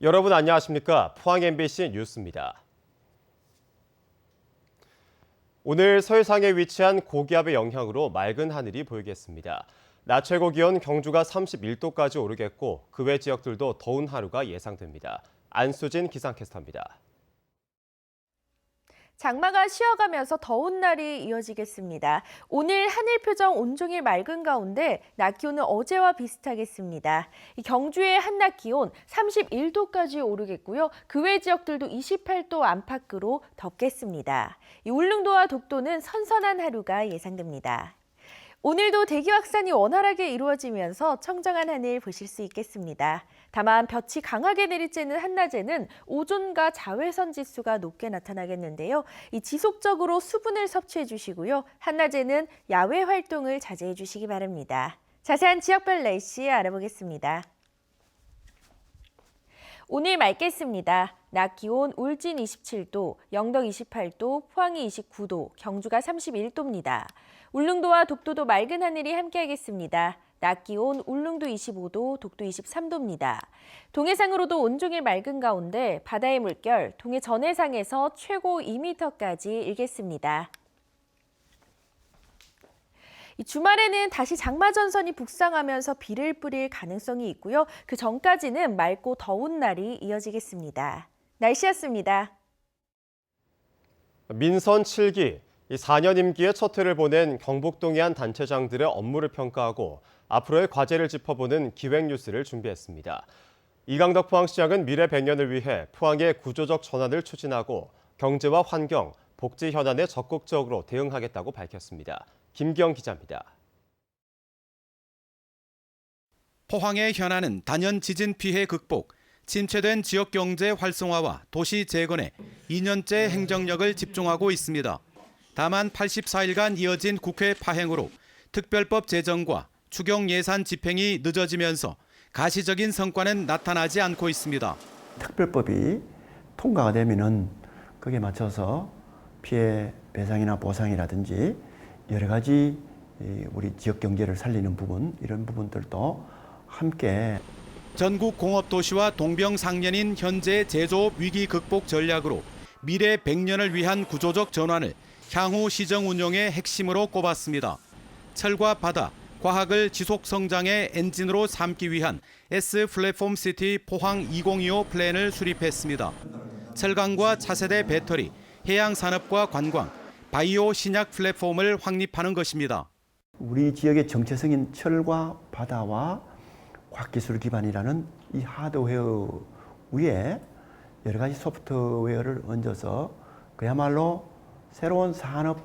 여러분 안녕하십니까? 포항 MBC 뉴스입니다. 오늘 서해상에 위치한 고기압의 영향으로 맑은 하늘이 보이겠습니다. 낮 최고 기온 경주가 31도까지 오르겠고 그 외 지역들도 더운 하루가 예상됩니다. 안수진 기상캐스터입니다. 장마가 쉬어가면서 더운 날이 이어지겠습니다. 오늘 하늘 표정 온종일 맑은 가운데 낮 기온은 어제와 비슷하겠습니다. 경주의 한낮 기온 31도까지 오르겠고요. 그 외 지역들도 28도 안팎으로 덥겠습니다. 울릉도와 독도는 선선한 하루가 예상됩니다. 오늘도 대기 확산이 원활하게 이루어지면서 청정한 하늘 보실 수 있겠습니다. 다만 볕이 강하게 내리쬐는 한낮에는 오존과 자외선 지수가 높게 나타나겠는데요. 지속적으로 수분을 섭취해 주시고요. 한낮에는 야외 활동을 자제해 주시기 바랍니다. 자세한 지역별 날씨 알아보겠습니다. 오늘 맑겠습니다. 낮 기온 울진 27도, 영덕 28도, 포항이 29도, 경주가 31도입니다. 울릉도와 독도도 맑은 하늘이 함께하겠습니다. 낮 기온 울릉도 25도, 독도 23도입니다. 동해상으로도 온종일 맑은 가운데 바다의 물결 동해 전해상에서 최고 2m까지 일겠습니다. 주말에는 다시 장마 전선이 북상하면서 비를 뿌릴 가능성이 있고요. 그 전까지는 맑고 더운 날이 이어지겠습니다. 날씨였습니다. 민선 7기, 4년 임기의 첫 해를 보낸 경북동의 한 단체장들의 업무를 평가하고 앞으로의 과제를 짚어보는 기획 뉴스를 준비했습니다. 이강덕 포항시장은 미래 100년을 위해 포항의 구조적 전환을 추진하고 경제와 환경, 복지 현안에 적극적으로 대응하겠다고 밝혔습니다. 김기영 기자입니다. 포항의 현안은 단연 지진 피해 극복, 침체된 지역 경제 활성화와 도시 재건에 2년째 행정력을 집중하고 있습니다. 다만 84일간 이어진 국회 파행으로 특별법 제정과 추경 예산 집행이 늦어지면서 가시적인 성과는 나타나지 않고 있습니다. 특별법이 통과가 되면은 거기에 맞춰서 피해 배상이나 보상이라든지 여러 가지 우리 지역 경제를 살리는 부분, 이런 부분들도 함께 전국 공업도시와 동병상련인 현재 제조업 위기 극복 전략으로 미래 100년을 위한 구조적 전환을 향후 시정 운영의 핵심으로 꼽았습니다. 철과 바다, 과학을 지속 성장의 엔진으로 삼기 위한 S 플랫폼 시티 포항 2025 플랜을 수립했습니다. 철강과 차세대 배터리, 해양 산업과 관광, 바이오 신약 플랫폼을 확립하는 것입니다. 우리 지역의 정체성인 철과 바다와 과학기술 기반이라는 이 하드웨어 위에 여러 가지 소프트웨어를 얹어서 그야말로 새로운 산업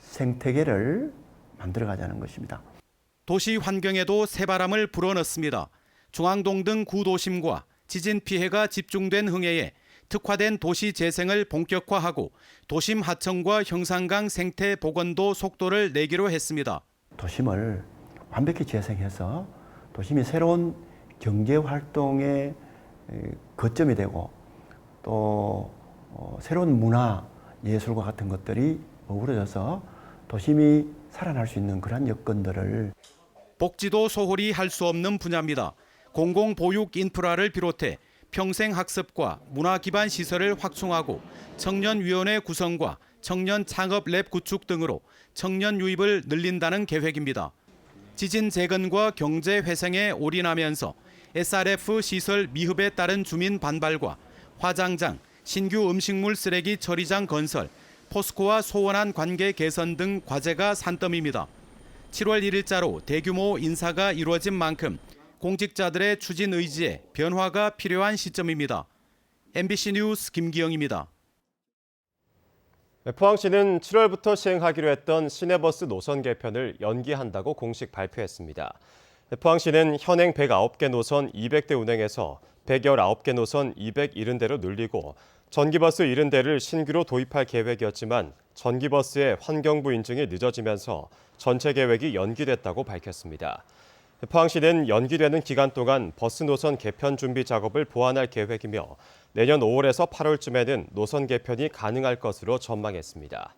생태계를 만들어가자는 것입니다. 도시 환경에도 새바람을 불어넣습니다. 중앙동 등 구도심과 지진 피해가 집중된 흥해에 특화된 도시 재생을 본격화하고 도심 하천과 형산강 생태 복원도 속도를 내기로 했습니다. 도심을 완벽히 재생해서 도심이 새로운 경제 활동의 거점이 되고 또 새로운 문화, 예술과 같은 것들이 어우러져서 도심이 살아날 수 있는 그런 여건들을 복지도 소홀히 할 수 없는 분야입니다. 공공보육 인프라를 비롯해 평생학습과 문화 기반 시설을 확충하고 청년위원회 구성과 청년 창업 랩 구축 등으로 청년 유입을 늘린다는 계획입니다. 지진 재건과 경제 회생에 올인하면서 SRF 시설 미흡에 따른 주민 반발과 화장장, 신규 음식물 쓰레기 처리장 건설, 포스코와 소원한 관계 개선 등 과제가 산더미입니다. 7월 1일자로 대규모 인사가 이루어진 만큼 공직자들의 추진 의지에 변화가 필요한 시점입니다. MBC 뉴스 김기영입니다. 포항시는 7월부터 시행하기로 했던 시내버스 노선 개편을 연기한다고 공식 발표했습니다. 포항시는 현행 109개 노선 200대 운행에서 119개 노선 270대로 늘리고 전기버스 70대를 신규로 도입할 계획이었지만 전기버스의 환경부 인증이 늦어지면서 전체 계획이 연기됐다고 밝혔습니다. 포항시는 연기되는 기간 동안 버스 노선 개편 준비 작업을 보완할 계획이며 내년 5월에서 8월쯤에는 노선 개편이 가능할 것으로 전망했습니다.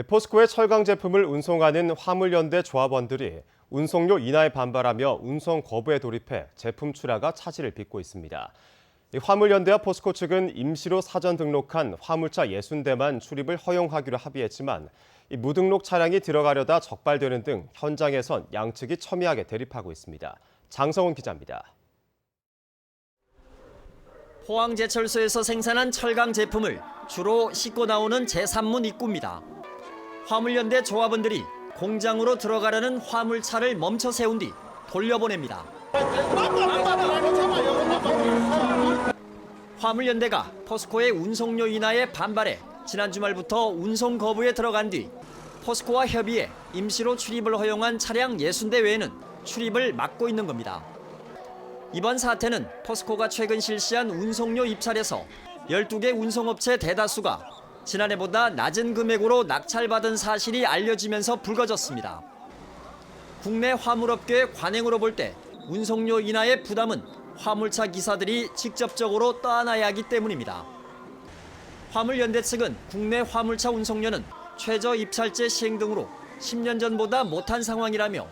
포스코의 철강 제품을 운송하는 화물연대 조합원들이 운송료 인하에 반발하며 운송 거부에 돌입해 제품 출하가 차질을 빚고 있습니다. 화물연대와 포스코 측은 임시로 사전 등록한 화물차 60대만 출입을 허용하기로 합의했지만 무등록 차량이 들어가려다 적발되는 등 현장에선 양측이 첨예하게 대립하고 있습니다. 장성훈 기자입니다. 포항제철소에서 생산한 철강 제품을 주로 싣고 나오는 제3문 입구입니다. 화물연대 조합원들이 공장으로 들어가려는 화물차를 멈춰 세운 뒤 돌려보냅니다. 화물연대가 포스코의 운송료 인하에 반발해 지난 주말부터 운송 거부에 들어간 뒤 포스코와 협의해 임시로 출입을 허용한 차량 60대 외에는 출입을 막고 있는 겁니다. 이번 사태는 포스코가 최근 실시한 운송료 입찰에서 12개 운송업체 대다수가 지난해보다 낮은 금액으로 낙찰받은 사실이 알려지면서 불거졌습니다. 국내 화물업계의 관행으로 볼 때 운송료 인하의 부담은 화물차 기사들이 직접적으로 떠안아야 하기 때문입니다. 화물연대 측은 국내 화물차 운송료는 최저 입찰제 시행 등으로 10년 전보다 못한 상황이라며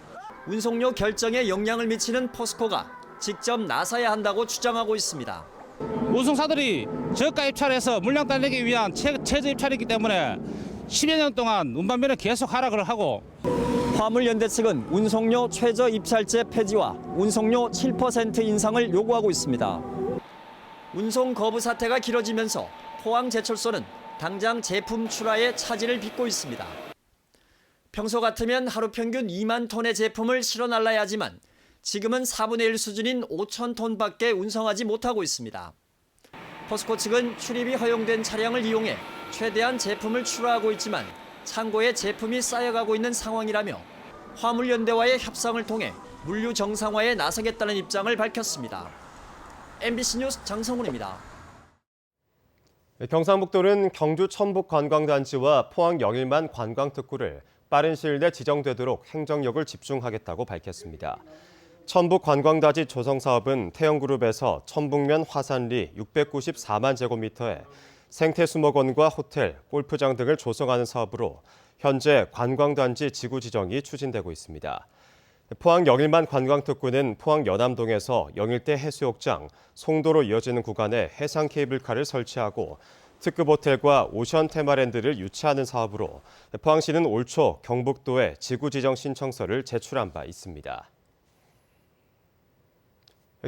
운송료 결정에 영향을 미치는 포스코가 직접 나서야 한다고 주장하고 있습니다. 운송사들이 저가 입찰해서 물량 달리기 위한 최저 입찰이기 때문에 10여 년 동안 운반비는 계속 하락을 하고 화물연대 측은 운송료 최저 입찰제 폐지와 운송료 7% 인상을 요구하고 있습니다. 운송 거부 사태가 길어지면서 포항제철소는 당장 제품 출하에 차질을 빚고 있습니다. 평소 같으면 하루 평균 2만 톤의 제품을 실어 날라야 하지만 지금은 4분의 1 수준인 5천 톤밖에 운송하지 못하고 있습니다. 포스코 측은 출입이 허용된 차량을 이용해 최대한 제품을 출하하고 있지만 창고에 제품이 쌓여가고 있는 상황이라며 화물연대와의 협상을 통해 물류 정상화에 나서겠다는 입장을 밝혔습니다. MBC 뉴스 장성훈입니다. 경상북도는 경주 천북관광단지와 포항 영일만 관광특구를 빠른 시일 내 지정되도록 행정력을 집중하겠다고 밝혔습니다. 천북관광단지 조성사업은 태영그룹에서 천북면 화산리 694만 제곱미터에 생태수목원과 호텔, 골프장 등을 조성하는 사업으로 현재 관광단지 지구 지정이 추진되고 있습니다. 포항 영일만 관광특구는 포항 연암동에서 영일대 해수욕장, 송도로 이어지는 구간에 해상 케이블카를 설치하고 특급 호텔과 오션 테마랜드를 유치하는 사업으로 포항시는 올 초 경북도에 지구 지정 신청서를 제출한 바 있습니다.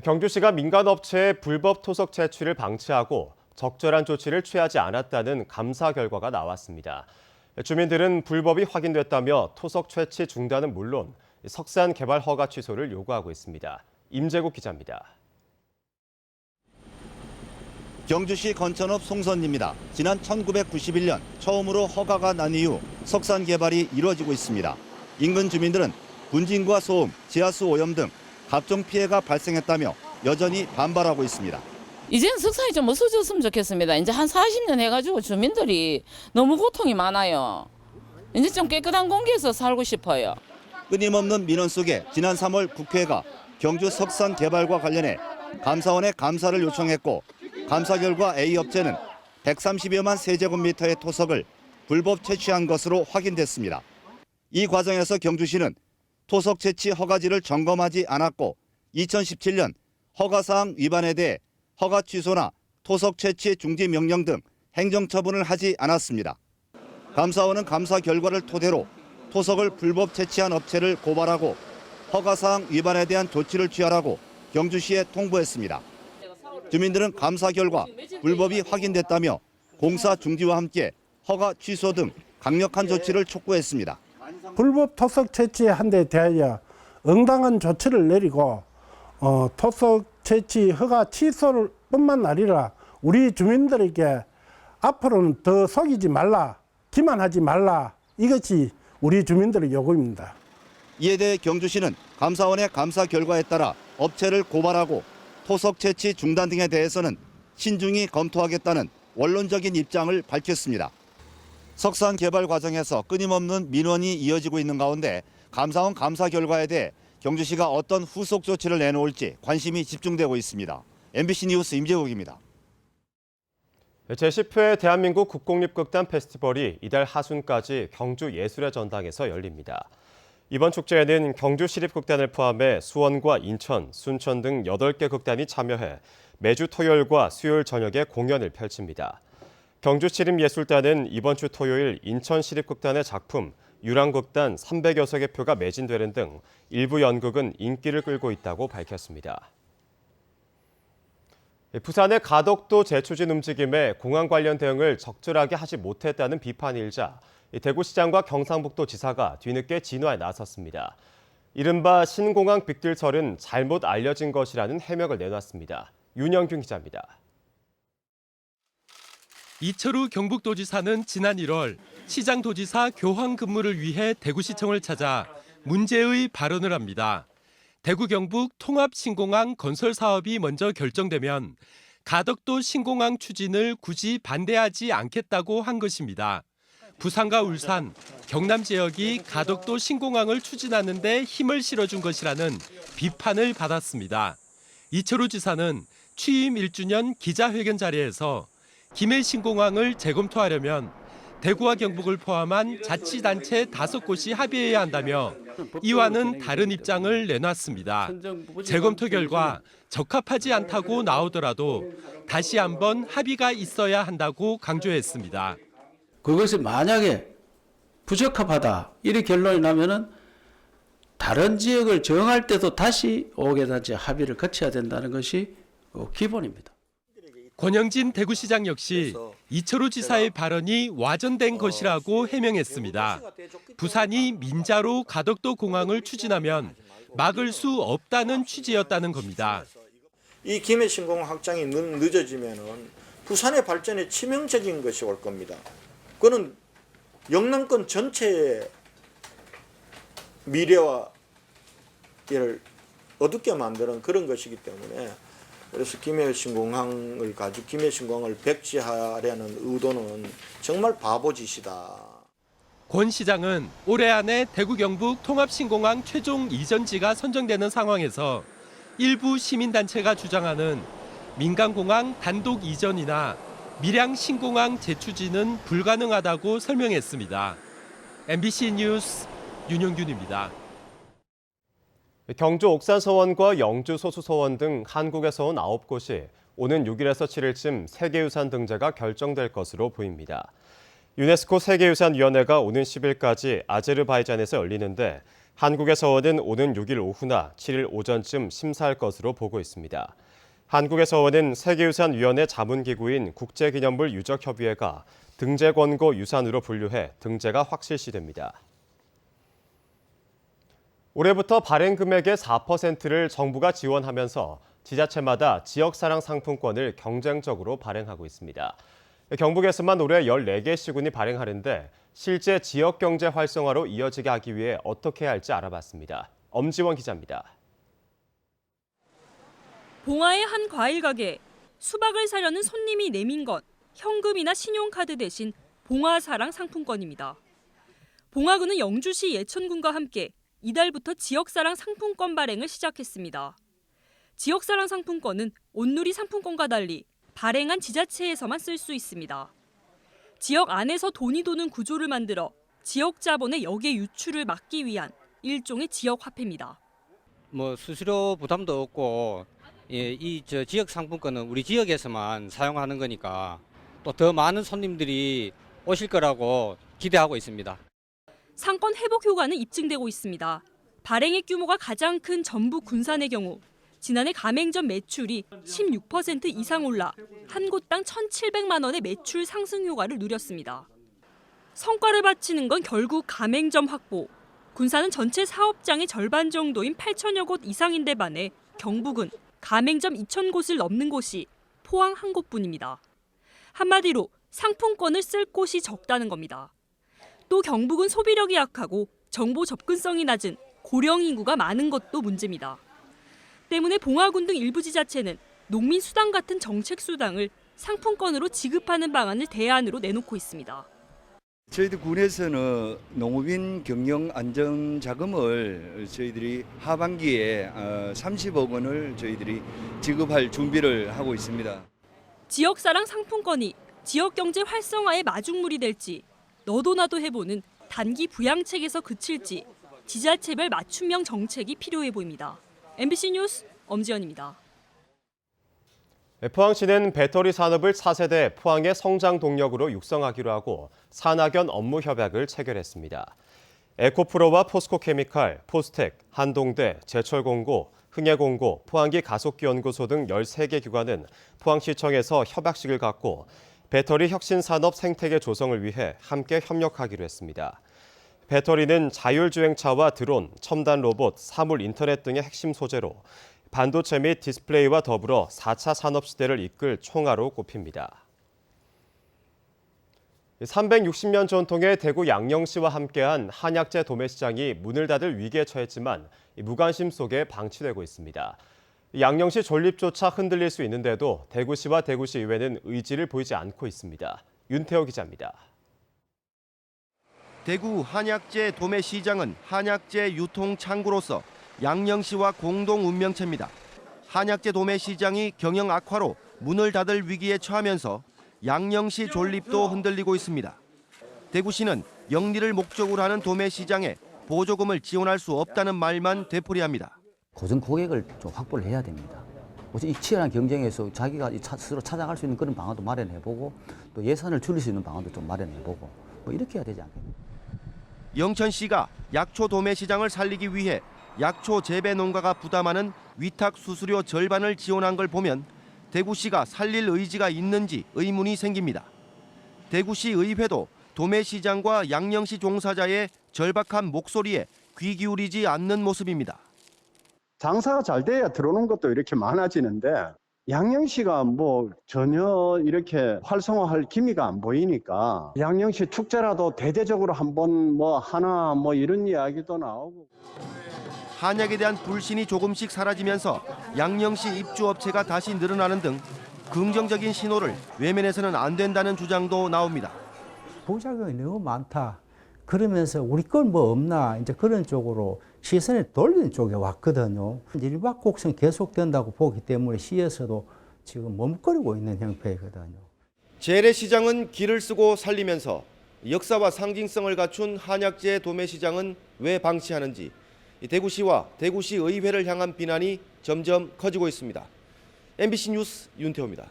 경주시가 민간업체의 불법 토속 채취를 방치하고 적절한 조치를 취하지 않았다는 감사 결과가 나왔습니다. 주민들은 불법이 확인됐다며 토속 채취 중단은 물론 석산 개발 허가 취소를 요구하고 있습니다. 임재국 기자입니다. 경주시 건천읍 송선입니다. 지난 1991년 처음으로 허가가 난 이후 석산 개발이 이루어지고 있습니다. 인근 주민들은 분진과 소음, 지하수 오염 등 각종 피해가 발생했다며 여전히 반발하고 있습니다. 이제는 석산이 좀 없어졌으면 좋겠습니다. 이제 한 40년 해가지고 주민들이 너무 고통이 많아요. 이제 좀 깨끗한 공기에서 살고 싶어요. 끊임없는 민원 속에 지난 3월 국회가 경주 석산 개발과 관련해 감사원에 감사를 요청했고 감사 결과 A업체는 130여만 세제곱미터의 토석을 불법 채취한 것으로 확인됐습니다. 이 과정에서 경주시는 토석 채취 허가지를 점검하지 않았고 2017년 허가사항 위반에 대해 허가 취소나 토석 채취 중지 명령 등 행정처분을 하지 않았습니다. 감사원은 감사 결과를 토대로 토석을 불법 채취한 업체를 고발하고 허가사항 위반에 대한 조치를 취하라고 경주시에 통보했습니다. 주민들은 감사 결과 불법이 확인됐다며 공사 중지와 함께 허가 취소 등 강력한 조치를 촉구했습니다. 불법 토석 채취한 데 대하여 응당한 조치를 내리고 토석 채취 허가 취소를 뿐만 아니라 우리 주민들에게 앞으로는 더 속이지 말라, 기만하지 말라, 이것이 우리 주민들의 요구입니다. 이에 대해 경주시는 감사원의 감사 결과에 따라 업체를 고발하고 토석 채취 중단 등에 대해서는 신중히 검토하겠다는 원론적인 입장을 밝혔습니다. 석산 개발 과정에서 끊임없는 민원이 이어지고 있는 가운데 감사원 감사 결과에 대해 경주시가 어떤 후속 조치를 내놓을지 관심이 집중되고 있습니다. MBC 뉴스 임재욱입니다. 제10회 대한민국 국공립극단 페스티벌이 이달 하순까지 경주 예술의 전당에서 열립니다. 이번 축제에는 경주 시립극단을 포함해 수원과 인천, 순천 등 8개 극단이 참여해 매주 토요일과 수요일 저녁에 공연을 펼칩니다. 경주 시립예술단은 이번 주 토요일 인천 시립극단의 작품 유랑극단 300여 석의 표가 매진되는 등 일부 연극은 인기를 끌고 있다고 밝혔습니다. 부산의 가덕도 재추진 움직임에 공항 관련 대응을 적절하게 하지 못했다는 비판이 일자 대구시장과 경상북도 지사가 뒤늦게 진화에 나섰습니다. 이른바 신공항 빅딜설은 잘못 알려진 것이라는 해명을 내놨습니다. 윤영균 기자입니다. 이철우 경북도지사는 지난 1월 시장도지사 교환 근무를 위해 대구시청을 찾아 문제의 발언을 합니다. 대구 경북 통합 신공항 건설 사업이 먼저 결정되면 가덕도 신공항 추진을 굳이 반대하지 않겠다고 한 것입니다. 부산과 울산, 경남 지역이 가덕도 신공항을 추진하는 데 힘을 실어준 것이라는 비판을 받았습니다. 이철우 지사는 취임 1주년 기자회견 자리에서 김해 신공항을 재검토하려면 대구와 경북을 포함한 자치단체 5곳이 합의해야 한다며 이와는 다른 입장을 내놨습니다. 재검토 결과 적합하지 않다고 나오더라도 다시 한번 합의가 있어야 한다고 강조했습니다. 그것이 만약에 부적합하다 이렇게 결론이 나면은 다른 지역을 정할 때도 다시 5개 단체 합의를 거쳐야 된다는 것이 기본입니다. 권영진 대구시장 역시 이철우 지사의 발언이 와전된 것이라고 해명했습니다. 부산이 민자로 가덕도 공항을 추진하면 막을 수 없다는 취지였다는 겁니다. 이 김해 신공항 확장이 늦어지면은 부산의 발전에 치명적인 것이 올 겁니다. 그거는 영남권 전체의 미래와 이를 어둡게 만드는 그런 것이기 때문에 그래서 김해 신공항을 가지고 김해 신공항을 백지하려는 의도는 정말 바보짓이다. 권 시장은 올해 안에 대구 경북 통합 신공항 최종 이전지가 선정되는 상황에서 일부 시민단체가 주장하는 민간공항 단독 이전이나 밀양 신공항 재추진은 불가능하다고 설명했습니다. MBC 뉴스 윤영균입니다. 경주 옥산서원과 영주 소수서원 등 한국에서 온 9곳이 오는 6일에서 7일쯤 세계유산 등재가 결정될 것으로 보입니다. 유네스코 세계유산위원회가 오는 10일까지 아제르바이잔에서 열리는데 한국에서 원은 오는 6일 오후나 7일 오전쯤 심사할 것으로 보고 있습니다. 한국에서 원은 세계유산위원회 자문기구인 국제기념물 유적협의회가 등재 권고 유산으로 분류해 등재가 확실시됩니다. 올해부터 발행 금액의 4%를 정부가 지원하면서 지자체마다 지역사랑 상품권을 경쟁적으로 발행하고 있습니다. 경북에서만 올해 14개 시군이 발행하는데 실제 지역경제 활성화로 이어지게 하기 위해 어떻게 해야 할지 알아봤습니다. 엄지원 기자입니다. 봉화의 한 과일 가게. 수박을 사려는 손님이 내민 건 현금이나 신용카드 대신 봉화사랑 상품권입니다. 봉화구는 영주시 예천군과 함께 이달부터 지역사랑 상품권 발행을 시작했습니다. 지역사랑 상품권은 온누리 상품권과 달리 발행한 지자체에서만 쓸 수 있습니다. 지역 안에서 돈이 도는 구조를 만들어 지역 자본의 역의 유출을 막기 위한 일종의 지역 화폐입니다. 수수료 부담도 없고 지역 상품권은 우리 지역에서만 사용하는 거니까 또 더 많은 손님들이 오실 거라고 기대하고 있습니다. 상권 회복 효과는 입증되고 있습니다. 발행액 규모가 가장 큰 전북 군산의 경우 지난해 가맹점 매출이 16% 이상 올라 한 곳당 1,700만 원의 매출 상승 효과를 누렸습니다. 성과를 바치는 건 결국 가맹점 확보. 군산은 전체 사업장의 절반 정도인 8천여 곳 이상인데 반해 경북은 가맹점 2,000곳을 넘는 곳이 포항 한 곳뿐입니다. 한마디로 상품권을 쓸 곳이 적다는 겁니다. 또 경북은 소비력이 약하고 정보 접근성이 낮은 고령 인구가 많은 것도 문제입니다. 때문에 봉화군 등 일부 지자체는 농민수당 같은 정책수당을 상품권으로 지급하는 방안을 대안으로 내놓고 있습니다. 저희들 군에서는 농업인 경영 안정 자금을 저희들이 하반기에 30억 원을 저희들이 지급할 준비를 하고 있습니다. 지역사랑 상품권이 지역 경제 활성화의 마중물이 될지, 너도 나도 해보는 단기 부양책에서 그칠지 지자체별 맞춤형 정책이 필요해 보입니다. MBC 뉴스 엄지연입니다. 포항시는 배터리 산업을 차세대 포항의 성장 동력으로 육성하기로 하고 산학연 업무 협약을 체결했습니다. 에코프로와 포스코케미칼, 포스텍, 한동대, 제철공고, 흥해공고, 포항기 가속기연구소 등 13개 기관은 포항시청에서 협약식을 갖고 배터리 혁신산업 생태계 조성을 위해 함께 협력하기로 했습니다. 배터리는 자율주행차와 드론, 첨단 로봇, 사물 인터넷 등의 핵심 소재로 반도체 및 디스플레이와 더불어 4차 산업시대를 이끌 총알로 꼽힙니다. 360년 전통의 대구 양령시와 함께한 한약재 도매시장이 문을 닫을 위기에 처했지만 무관심 속에 방치되고 있습니다. 양령시 존립조차 흔들릴 수 있는데도 대구시와 대구시 의회는 의지를 보이지 않고 있습니다. 윤태호 기자입니다. 대구 한약재 도매시장은 한약재 유통 창구로서 양령시와 공동 운명체입니다. 한약재 도매시장이 경영 악화로 문을 닫을 위기에 처하면서 양령시 존립도 흔들리고 있습니다. 대구시는 영리를 목적으로 하는 도매시장에 보조금을 지원할 수 없다는 말만 되풀이합니다. 고정 고객을 좀 확보를 해야 됩니다. 이 치열한 경쟁에서 자기가 스스로 찾아갈 수 있는 그런 방안도 마련해보고 또 예산을 줄일 수 있는 방안도 좀 마련해보고 이렇게 해야 되지 않겠습니까? 영천시가 약초 도매시장을 살리기 위해 약초 재배 농가가 부담하는 위탁 수수료 절반을 지원한 걸 보면 대구시가 살릴 의지가 있는지 의문이 생깁니다. 대구시 의회도 도매시장과 양령시 종사자의 절박한 목소리에 귀 기울이지 않는 모습입니다. 장사가 잘 돼야 들어오는 것도 이렇게 많아지는데 양령시가 전혀 이렇게 활성화할 기미가 안 보이니까 양령시 축제라도 대대적으로 한번 하나 이런 이야기도 나오고. 한약에 대한 불신이 조금씩 사라지면서 양령시 입주업체가 다시 늘어나는 등 긍정적인 신호를 외면해서는 안 된다는 주장도 나옵니다. 부작용이 너무 많다. 그러면서 우리 건 없나 이제 그런 쪽으로 시선을 돌리는 쪽에 왔거든요. 일박곡성 계속된다고 보기 때문에 시에서도 지금 머뭇거리고 있는 형편이거든요. 재래시장은 길을 쓰고 살리면서 역사와 상징성을 갖춘 한약재 도매시장은 왜 방치하는지 대구시와 대구시 의회를 향한 비난이 점점 커지고 있습니다. MBC 뉴스 윤태호입니다.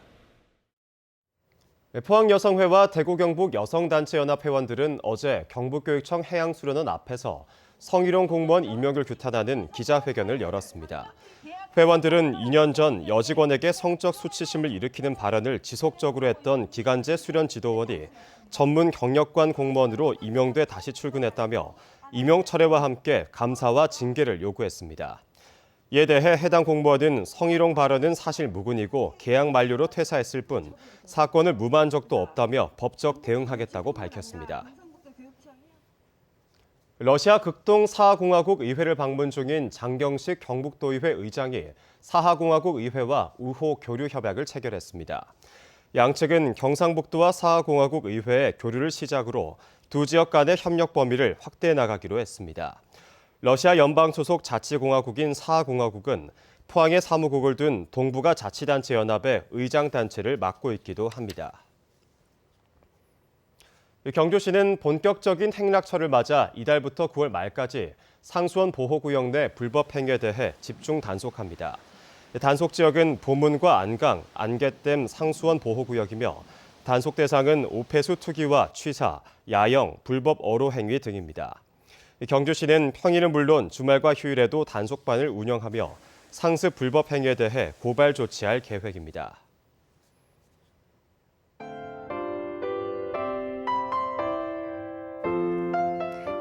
포항여성회와 대구 경북 여성단체연합 회원들은 어제 경북교육청 해양수련원 앞에서 성희롱 공무원 임용을 규탄하는 기자회견을 열었습니다. 회원들은 2년 전 여직원에게 성적 수치심을 일으키는 발언을 지속적으로 했던 기간제 수련 지도원이 전문 경력관 공무원으로 임용돼 다시 출근했다며 임용 철회와 함께 감사와 징계를 요구했습니다. 이에 대해 해당 공무원은 성희롱 발언은 사실 무근이고 계약 만료로 퇴사했을 뿐 사건을 무마한 적도 없다며 법적 대응하겠다고 밝혔습니다. 러시아 극동 사하공화국 의회를 방문 중인 장경식 경북도의회 의장이 사하공화국 의회와 우호 교류 협약을 체결했습니다. 양측은 경상북도와 사하공화국 의회의 교류를 시작으로 두 지역 간의 협력 범위를 확대해 나가기로 했습니다. 러시아 연방 소속 자치공화국인 사하공화국은 포항에 사무국을 둔 동북아 자치단체 연합의 의장단체를 맡고 있기도 합니다. 경주시는 본격적인 행락철을 맞아 이달부터 9월 말까지 상수원 보호구역 내 불법 행위에 대해 집중 단속합니다. 단속 지역은 보문과 안강, 안개댐 상수원 보호구역이며 단속 대상은 오폐수 투기와 취사, 야영, 불법 어로 행위 등입니다. 경주시는 평일은 물론 주말과 휴일에도 단속반을 운영하며 상습 불법 행위에 대해 고발 조치할 계획입니다.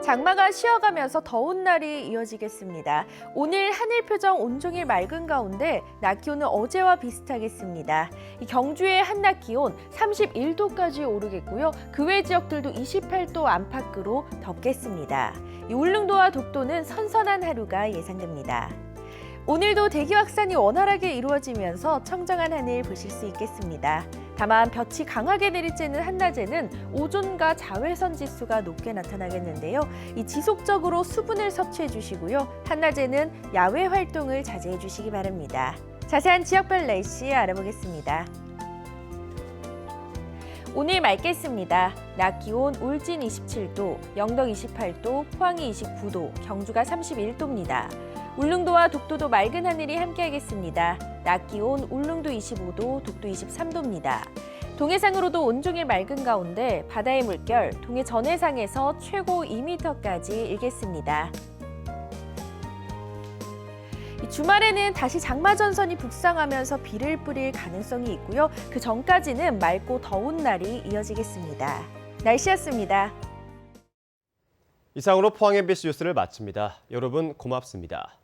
장마가 쉬어가면서 더운 날이 이어지겠습니다. 오늘 하늘 표정 온종일 맑은 가운데 낮 기온은 어제와 비슷하겠습니다. 경주의 한낮 기온 31도까지 오르겠고요. 그 외 지역들도 28도 안팎으로 덥겠습니다. 울릉도와 독도는 선선한 하루가 예상됩니다. 오늘도 대기 확산이 원활하게 이루어지면서 청정한 하늘 보실 수 있겠습니다. 다만 볕이 강하게 내리쬐는 한낮에는 오존과 자외선 지수가 높게 나타나겠는데요. 이 지속적으로 수분을 섭취해 주시고요. 한낮에는 야외 활동을 자제해 주시기 바랍니다. 자세한 지역별 날씨 알아보겠습니다. 오늘 맑겠습니다. 낮 기온 울진 27도, 영덕 28도, 포항이 29도, 경주가 31도입니다. 울릉도와 독도도 맑은 하늘이 함께하겠습니다. 낮 기온 울릉도 25도, 독도 23도입니다. 동해상으로도 온종일 맑은 가운데 바다의 물결 동해 전해상에서 최고 2m까지 일겠습니다. 주말에는 다시 장마전선이 북상하면서 비를 뿌릴 가능성이 있고요. 그 전까지는 맑고 더운 날이 이어지겠습니다. 날씨였습니다. 이상으로 포항 MBC 뉴스를 마칩니다. 여러분 고맙습니다.